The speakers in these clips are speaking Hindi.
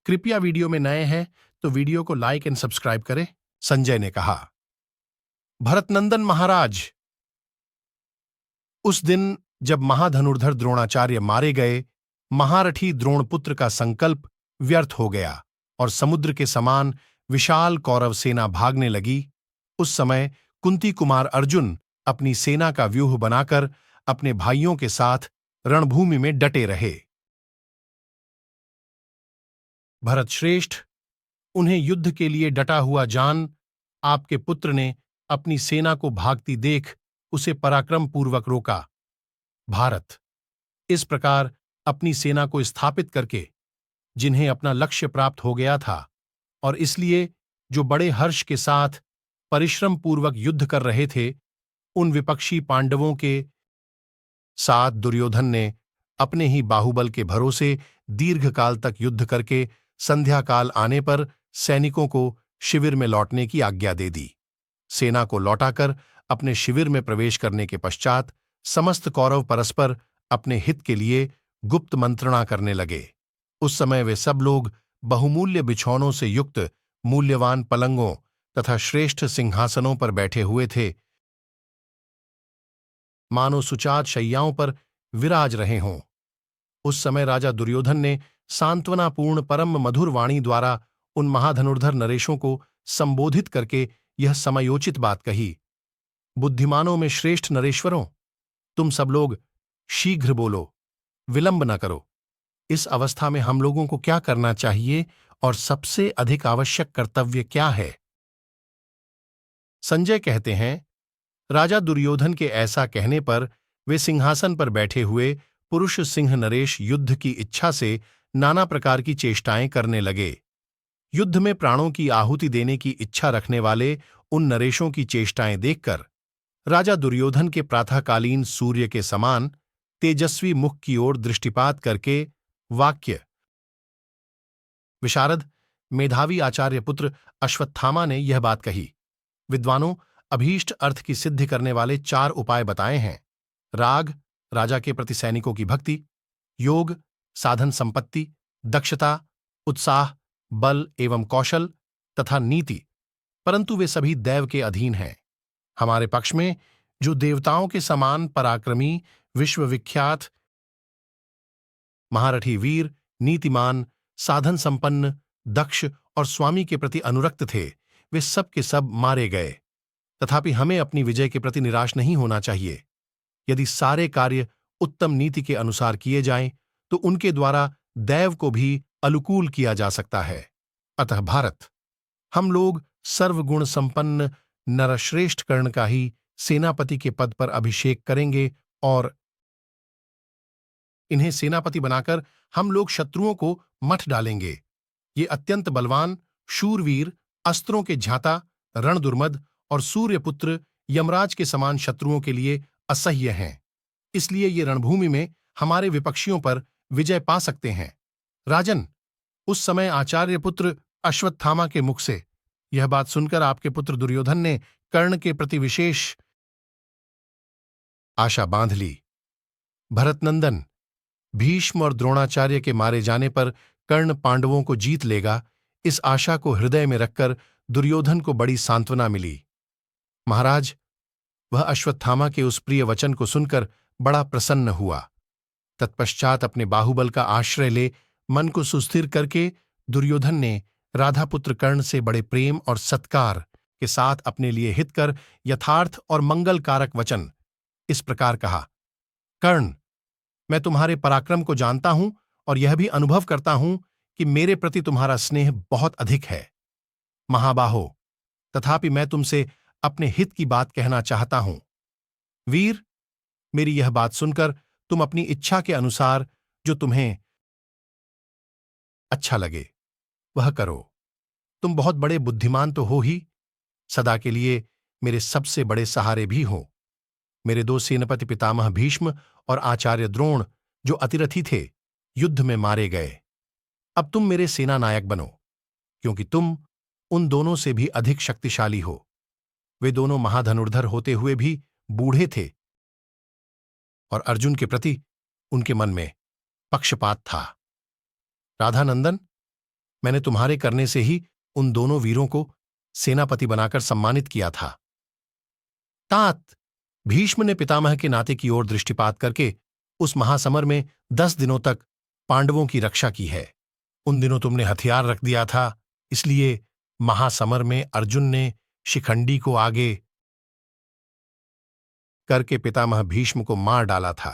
कृपया वीडियो में नए हैं तो वीडियो को लाइक एंड सब्सक्राइब करें। संजय ने कहा। भरतनंदन महाराज, उस दिन जब महाधनुर्धर द्रोणाचार्य मारे गए, महारथी द्रोणपुत्र का संकल्प व्यर्थ हो गया और समुद्र के समान विशाल कौरव सेना भागने लगी। उस समय कुंती कुमार अर्जुन अपनी सेना का व्यूह बनाकर अपने भाइयों के साथ रणभूमि में डटे रहे। भरत श्रेष्ठ, उन्हें युद्ध के लिए डटा हुआ जान आपके पुत्र ने अपनी सेना को भागती देख उसे पराक्रम पूर्वक रोका। भारत, इस प्रकार अपनी सेना को स्थापित करके जिन्हें अपना लक्ष्य प्राप्त हो गया था और इसलिए जो बड़े हर्ष के साथ परिश्रम पूर्वक युद्ध कर रहे थे, उन विपक्षी पांडवों के साथ दुर्योधन ने अपने ही बाहुबल के भरोसे दीर्घकाल तक युद्ध करके संध्या काल आने पर सैनिकों को शिविर में लौटने की आज्ञा दे दी। सेना को लौटाकर अपने शिविर में प्रवेश करने के पश्चात समस्त कौरव परस्पर अपने हित के लिए गुप्त मंत्रणा करने लगे। उस समय वे सब लोग बहुमूल्य बिछौनों से युक्त मूल्यवान पलंगों तथा श्रेष्ठ सिंहासनों पर बैठे हुए थे, मानो सुचात शैयाओं पर विराज रहे हों। उस समय राजा दुर्योधन ने सांत्वनापूर्ण परम मधुर वाणी द्वारा उन महाधनुर्धर नरेशों को संबोधित करके यह समयोचित बात कही। बुद्धिमानों में श्रेष्ठ नरेश्वरों, तुम सब लोग शीघ्र बोलो, विलंब न करो। इस अवस्था में हम लोगों को क्या करना चाहिए और सबसे अधिक आवश्यक कर्तव्य क्या है? संजय कहते हैं, राजा दुर्योधन के ऐसा कहने पर वे सिंहासन पर बैठे हुए पुरुष सिंह नरेश युद्ध की इच्छा से नाना प्रकार की चेष्टाएं करने लगे। युद्ध में प्राणों की आहुति देने की इच्छा रखने वाले उन नरेशों की चेष्टाएं देखकर राजा दुर्योधन के प्रातःकालीन सूर्य के समान तेजस्वी मुख की ओर दृष्टिपात करके वाक्य विशारद मेधावी आचार्य पुत्र अश्वत्थामा ने यह बात कही। विद्वानों, अभीष्ट अर्थ की सिद्धि करने वाले 4 उपाय बताए हैं। राग, राजा के प्रति सैनिकों की भक्ति; योग, साधन संपत्ति; दक्षता, उत्साह, बल एवं कौशल; तथा नीति, परंतु वे सभी दैव के अधीन हैं। हमारे पक्ष में जो देवताओं के समान पराक्रमी, विश्वविख्यात महारथी वीर, नीतिमान, साधन संपन्न, दक्ष और स्वामी के प्रति अनुरक्त थे, वे सब के सब मारे गए। तथापि हमें अपनी विजय के प्रति निराश नहीं होना चाहिए। यदि सारे कार्य उत्तम नीति के अनुसार किए जाएं, तो उनके द्वारा दैव को भी अनुकूल किया जा सकता है। अतः भारत, हम लोग सर्वगुण संपन्न नरश्रेष्ठ कर्ण का ही सेनापति के पद पर अभिषेक करेंगे और इन्हें सेनापति बनाकर हम लोग शत्रुओं को मठ डालेंगे। ये अत्यंत बलवान, शूरवीर, अस्त्रों के झाता, रणदुर्मद और सूर्यपुत्र यमराज के समान शत्रुओं के लिए असह्य हैं। इसलिए ये रणभूमि में हमारे विपक्षियों पर विजय पा सकते हैं। राजन, उस समय आचार्य पुत्र अश्वत्थामा के मुख से यह बात सुनकर आपके पुत्र दुर्योधन ने कर्ण के प्रति विशेष आशा बांध ली। भरतनंदन, भीष्म और द्रोणाचार्य के मारे जाने पर कर्ण पांडवों को जीत लेगा, इस आशा को हृदय में रखकर दुर्योधन को बड़ी सांत्वना मिली। महाराज, वह अश्वत्थामा के उस प्रिय वचन को सुनकर बड़ा प्रसन्न हुआ। तत्पश्चात अपने बाहुबल का आश्रय ले मन को सुस्थिर करके दुर्योधन ने राधापुत्र कर्ण से बड़े प्रेम और सत्कार के साथ अपने लिए हितकर यथार्थ और मंगलकारक वचन इस प्रकार कहा। कर्ण, मैं तुम्हारे पराक्रम को जानता हूं और यह भी अनुभव करता हूं कि मेरे प्रति तुम्हारा स्नेह बहुत अधिक है। महाबाहो, तथापि मैं तुमसे अपने हित की बात कहना चाहता हूं। वीर, मेरी यह बात सुनकर तुम अपनी इच्छा के अनुसार जो तुम्हें अच्छा लगे वह करो। तुम बहुत बड़े बुद्धिमान तो हो ही, सदा के लिए मेरे सबसे बड़े सहारे भी हो। मेरे 2 सेनापति पितामह भीष्म और आचार्य द्रोण जो अतिरथी थे, युद्ध में मारे गए। अब तुम मेरे सेना नायक बनो, क्योंकि तुम उन दोनों से भी अधिक शक्तिशाली हो। वे दोनों महाधनुर्धर होते हुए भी बूढ़े थे और अर्जुन के प्रति उनके मन में पक्षपात था। राधानंदन, मैंने तुम्हारे करने से ही उन दोनों वीरों को सेनापति बनाकर सम्मानित किया था। तात भीष्म ने पितामह के नाते की ओर दृष्टिपात करके उस महासमर में 10 दिनों तक पांडवों की रक्षा की है। उन दिनों तुमने हथियार रख दिया था, इसलिए महासमर में अर्जुन ने शिखंडी को आगे करके पितामह भीष्म को मार डाला था।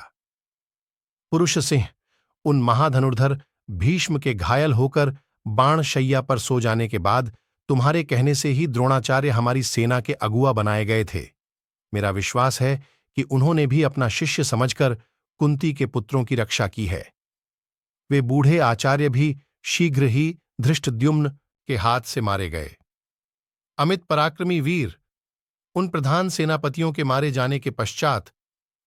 पुरुष सिंह उन महाधनुर्धर भीष्म के घायल होकर बाण शैया पर सो जाने के बाद तुम्हारे कहने से ही द्रोणाचार्य हमारी सेना के अगुआ बनाए गए थे। मेरा विश्वास है कि उन्होंने भी अपना शिष्य समझकर कुंती के पुत्रों की रक्षा की है। वे बूढ़े आचार्य भी शीघ्र ही धृष्टद्युम्न के हाथ से मारे गए। अमित पराक्रमी वीर, उन प्रधान सेनापतियों के मारे जाने के पश्चात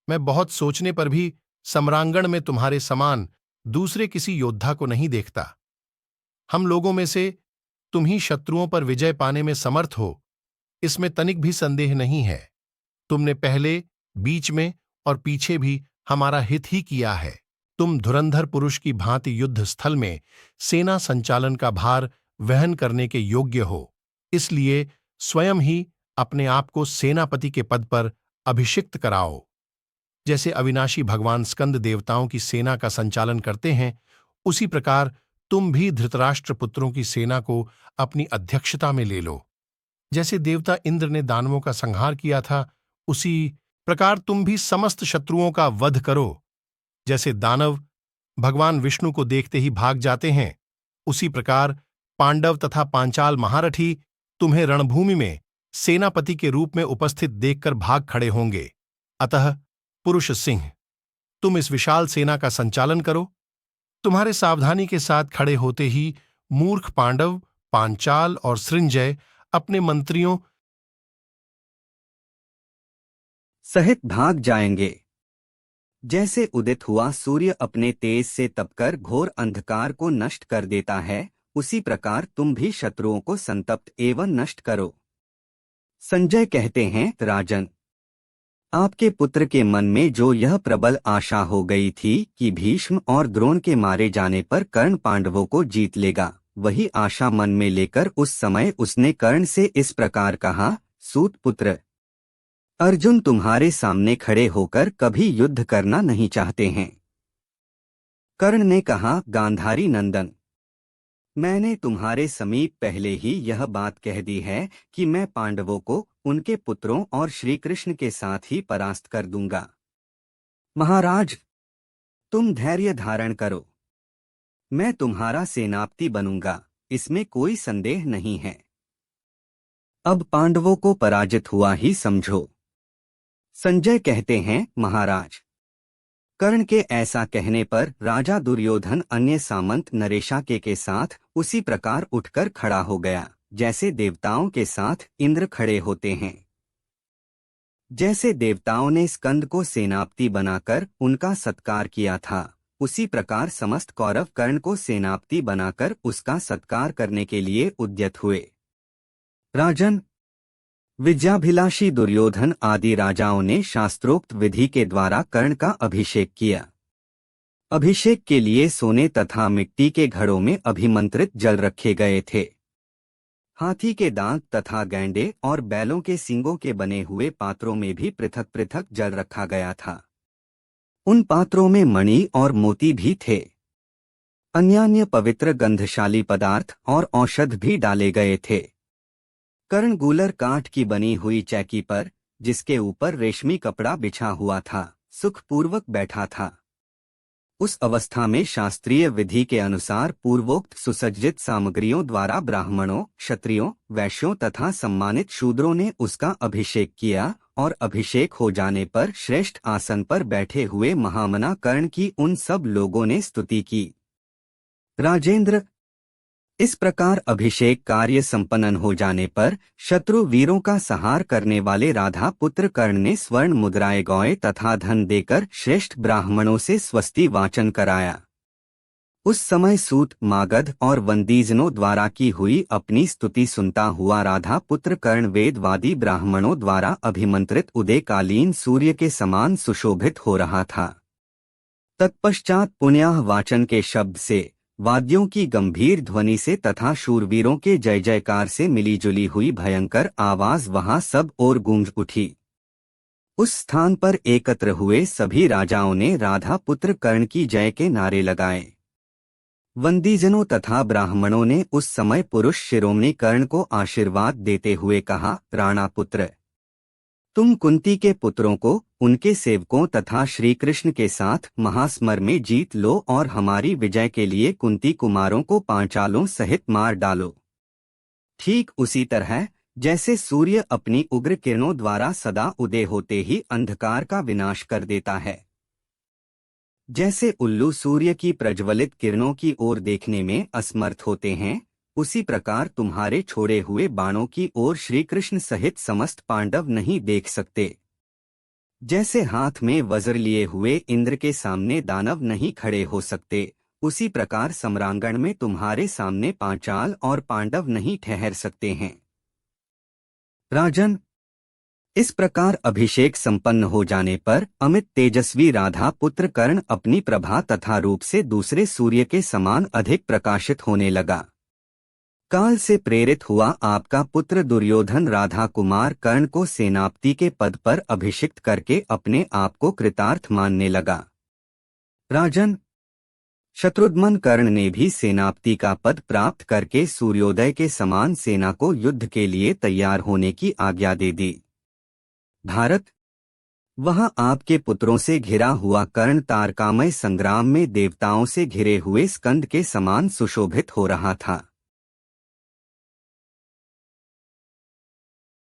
मैं बहुत सोचने पर भी सम्रांगण में तुम्हारे समान दूसरे किसी योद्धा को नहीं देखता। हम लोगों में से तुम ही शत्रुओं पर विजय पाने में समर्थ हो, इसमें तनिक भी संदेह नहीं है। तुमने पहले, बीच में और पीछे भी हमारा हित ही किया है। तुम धुरंधर पुरुष की भांति युद्ध स्थल में सेना संचालन का भार वहन करने के योग्य हो, इसलिए स्वयं ही अपने आप को सेनापति के पद पर अभिषिक्त कराओ। जैसे अविनाशी भगवान स्कंद देवताओं की सेना का संचालन करते हैं, उसी प्रकार तुम भी धृतराष्ट्र पुत्रों की सेना को अपनी अध्यक्षता में ले लो। जैसे देवता इंद्र ने दानवों का संहार किया था, उसी प्रकार तुम भी समस्त शत्रुओं का वध करो। जैसे दानव भगवान विष्णु को देखते ही भाग जाते हैं, उसी प्रकार पांडव तथा पांचाल महारथी तुम्हें रणभूमि में सेनापति के रूप में उपस्थित देखकर भाग खड़े होंगे। अतः पुरुष सिंह, तुम इस विशाल सेना का संचालन करो। तुम्हारे सावधानी के साथ खड़े होते ही मूर्ख पांडव, पांचाल और सृंजय अपने मंत्रियों सहित भाग जाएंगे। जैसे उदित हुआ सूर्य अपने तेज से तपकर घोर अंधकार को नष्ट कर देता है, उसी प्रकार तुम भी शत्रुओं को संतप्त एवं नष्ट करो। संजय कहते हैं, राजन, आपके पुत्र के मन में जो यह प्रबल आशा हो गई थी कि भीष्म और द्रोण के मारे जाने पर कर्ण पांडवों को जीत लेगा, वही आशा मन में लेकर उस समय उसने कर्ण से इस प्रकार कहा, सूत पुत्र, अर्जुन तुम्हारे सामने खड़े होकर कभी युद्ध करना नहीं चाहते हैं। कर्ण ने कहा, गांधारी नंदन, मैंने तुम्हारे समीप पहले ही यह बात कह दी है कि मैं पांडवों को उनके पुत्रों और श्री कृष्ण के साथ ही परास्त कर दूंगा। महाराज, तुम धैर्य धारण करो, मैं तुम्हारा सेनापति बनूंगा, इसमें कोई संदेह नहीं है। अब पांडवों को पराजित हुआ ही समझो। संजय कहते हैं, महाराज, कर्ण के ऐसा कहने पर राजा दुर्योधन अन्य सामंत नरेशाके के साथ उसी प्रकार उठकर खड़ा हो गया, जैसे देवताओं के साथ इंद्र खड़े होते हैं। जैसे देवताओं ने स्कंद को सेनापति बनाकर उनका सत्कार किया था, उसी प्रकार समस्त कौरव कर्ण को सेनापति बनाकर उसका सत्कार करने के लिए उद्यत हुए। राजन, विद्याभिलाषी दुर्योधन आदि राजाओं ने शास्त्रोक्त विधि के द्वारा कर्ण का अभिषेक किया। अभिषेक के लिए सोने तथा मिट्टी के घड़ों में अभिमंत्रित जल रखे गए थे। हाथी के दांत तथा गैंडे और बैलों के सींगों के बने हुए पात्रों में भी पृथक पृथक जल रखा गया था। उन पात्रों में मणि और मोती भी थे। अन्यान्य पवित्र गंधशाली पदार्थ और औषध भी डाले गए थे। कर्ण गूलर काठ की बनी हुई चौकी पर, जिसके ऊपर रेशमी कपड़ा बिछा हुआ था, सुखपूर्वक बैठा था। उस अवस्था में शास्त्रीय विधि के अनुसार पूर्वोक्त सुसज्जित सामग्रियों द्वारा ब्राह्मणों, क्षत्रियों, वैश्यों तथा सम्मानित शूद्रों ने उसका अभिषेक किया और अभिषेक हो जाने पर श्रेष्ठ आसन पर बैठे हुए महामना कर्ण की उन सब लोगों ने स्तुति की। राजेंद्र, इस प्रकार अभिषेक कार्य संपन्न हो जाने पर शत्रु वीरों का संहार करने वाले राधा पुत्र कर्ण ने स्वर्ण मुद्राएं गौए तथा धन देकर श्रेष्ठ ब्राह्मणों से स्वस्ति वाचन कराया। उस समय सूत, मागध और वंदीजनों द्वारा की हुई अपनी स्तुति सुनता हुआ राधा पुत्र कर्ण वेदवादी ब्राह्मणों द्वारा अभिमंत्रित उदयकालीन सूर्य के समान सुशोभित हो रहा था। तत्पश्चात पुण्याह वाचन के शब्द से वाद्यों की गंभीर ध्वनि से तथा शूरवीरों के जय जयकार से मिलीजुली हुई भयंकर आवाज वहां सब ओर गूंज उठी। उस स्थान पर एकत्र हुए सभी राजाओं ने राधा पुत्र कर्ण की जय के नारे लगाए। वंदीजनों तथा ब्राह्मणों ने उस समय पुरुष शिरोमणि कर्ण को आशीर्वाद देते हुए कहा, राणा पुत्र, तुम कुंती के पुत्रों को, उनके सेवकों तथा श्री कृष्ण के साथ महासमर में जीत लो और हमारी विजय के लिए कुंती कुमारों को पांचालों सहित मार डालो। ठीक उसी तरह जैसे सूर्य अपनी उग्र किरणों द्वारा सदा उदय होते ही अंधकार का विनाश कर देता है, जैसे उल्लू सूर्य की प्रज्वलित किरणों की ओर देखने में असमर्थ होते हैं, उसी प्रकार तुम्हारे छोड़े हुए बाणों की ओर श्री कृष्ण सहित समस्त पांडव नहीं देख सकते। जैसे हाथ में वज्र लिए हुए इंद्र के सामने दानव नहीं खड़े हो सकते, उसी प्रकार सम्रांगण में तुम्हारे सामने पांचाल और पांडव नहीं ठहर सकते हैं। राजन, इस प्रकार अभिषेक संपन्न हो जाने पर अमित तेजस्वी राधा पुत्र कर्ण अपनी प्रभा तथा रूप से दूसरे सूर्य के समान अधिक प्रकाशित होने लगा। काल से प्रेरित हुआ आपका पुत्र दुर्योधन राधा कुमार कर्ण को सेनापति के पद पर अभिषिक्त करके अपने आप को कृतार्थ मानने लगा। राजन, शत्रुघ्न कर्ण ने भी सेनापति का पद प्राप्त करके सूर्योदय के समान सेना को युद्ध के लिए तैयार होने की आज्ञा दे दी। भारत, वहां आपके पुत्रों से घिरा हुआ कर्ण तारकामय संग्राम में देवताओं से घिरे हुए स्कंद के समान सुशोभित हो रहा था।